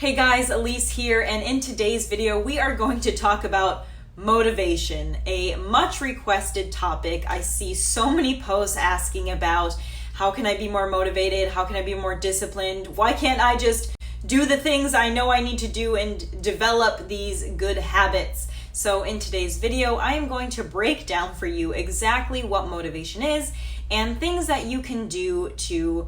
Hey guys, Elise here, and in today's video we are going to talk about motivation, a much requested topic. I see so many posts asking about how can I be more motivated, how can I be more disciplined, why can't I just do the things I know I need to do and develop these good habits. So in today's video I am going to break down for you exactly what motivation is and things that you can do to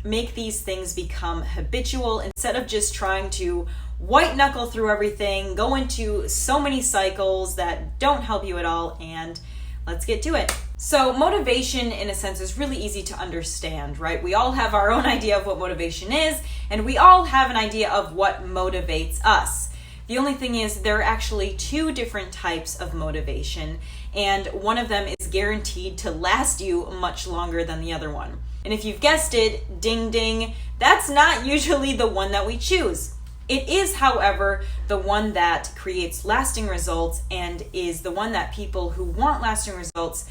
make these things become habitual instead of just trying to white knuckle through everything, go into so many cycles that don't help you at all, and let's get to it. So motivation in a sense is really easy to understand, right? We all have our own idea of what motivation is, and we all have an idea of what motivates us. The only thing is there are actually two different types of motivation, and one of them is guaranteed to last you much longer than the other one. And if you've guessed it, ding ding, that's not usually the one that we choose. It is, however, the one that creates lasting results and is the one that people who want lasting results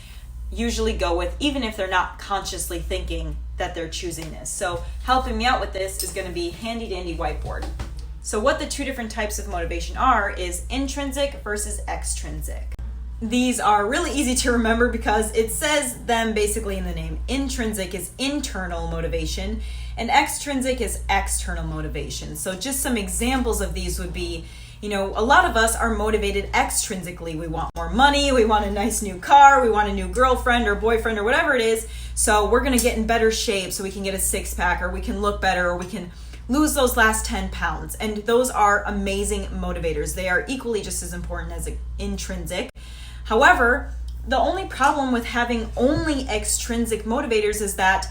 usually go with, even if they're not consciously thinking that they're choosing this. So helping me out with this is going to be handy dandy whiteboard. So what the two different types of motivation are is intrinsic versus extrinsic. These are really easy to remember because it says them basically in the name. Intrinsic is internal motivation and extrinsic is external motivation. So just some examples of these would be, a lot of us are motivated extrinsically. We want more money, we want a nice new car, we want a new girlfriend or boyfriend or whatever it is. So we're going to get in better shape so we can get a six-pack or we can look better or we can lose those last 10 pounds. And those are amazing motivators. They are equally just as important as intrinsic. However, the only problem with having only extrinsic motivators is that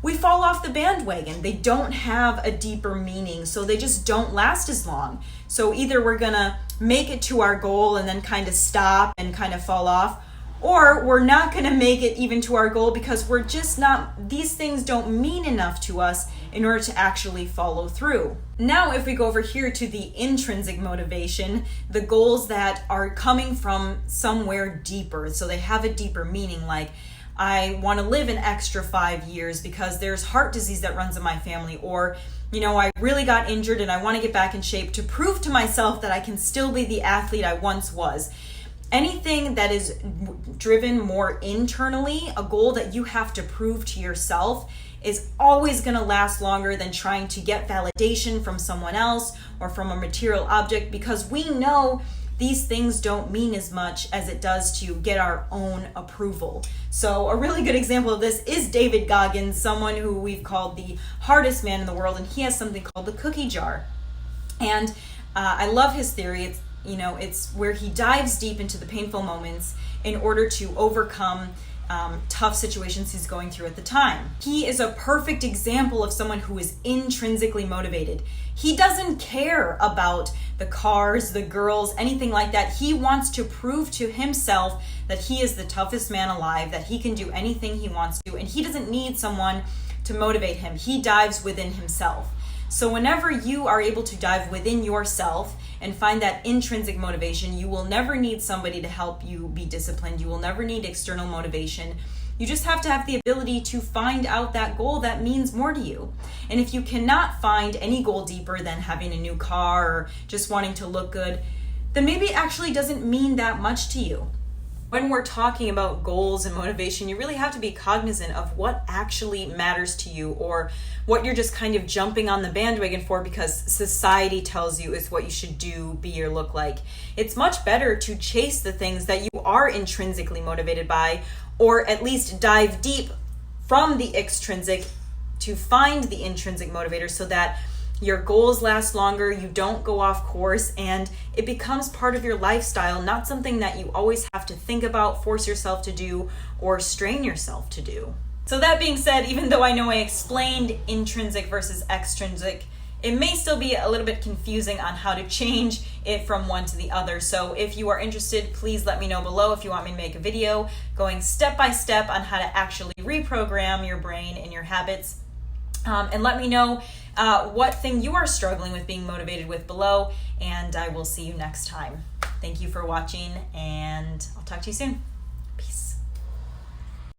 we fall off the bandwagon. They don't have a deeper meaning, so they just don't last as long. So either we're gonna make it to our goal and then kind of stop and kind of fall off, or we're not gonna make it even to our goal because we're just not, these things don't mean enough to us in order to actually follow through. Now, if we go over here to the intrinsic motivation, the goals that are coming from somewhere deeper, so they have a deeper meaning, like I want to live an extra 5 years because there's heart disease that runs in my family, or I really got injured and I want to get back in shape to prove to myself that I can still be the athlete I once was. Anything that is driven more internally, a goal that you have to prove to yourself, is always going to last longer than trying to get validation from someone else or from a material object, because we know these things don't mean as much as it does to get our own approval. So a really good example of this is David Goggins, someone who we've called the hardest man in the world, and he has something called the cookie jar. And I love his theory. It's where he dives deep into the painful moments in order to overcome tough situations he's going through at the time. He is a perfect example of someone who is intrinsically motivated. He doesn't care about the cars, the girls, anything like that. He wants to prove to himself that he is the toughest man alive, that he can do anything he wants to, and he doesn't need someone to motivate him. He dives within himself. So whenever you are able to dive within yourself and find that intrinsic motivation, you will never need somebody to help you be disciplined. You will never need external motivation. You just have to have the ability to find out that goal that means more to you. And if you cannot find any goal deeper than having a new car or just wanting to look good, then maybe it actually doesn't mean that much to you. When we're talking about goals and motivation, you really have to be cognizant of what actually matters to you, or what you're just kind of jumping on the bandwagon for because society tells you is what you should do, be, or look like. It's much better to chase the things that you are intrinsically motivated by, or at least dive deep from the extrinsic to find the intrinsic motivator so that your goals last longer, you don't go off course, and it becomes part of your lifestyle, not something that you always have to think about, force yourself to do, or strain yourself to do. So that being said, even though I know I explained intrinsic versus extrinsic, it may still be a little bit confusing on how to change it from one to the other. So if you are interested, please let me know below if you want me to make a video going step by step on how to actually reprogram your brain and your habits. And let me know what thing you are struggling with being motivated with below, and I will see you next time. Thank you for watching, and I'll talk to you soon.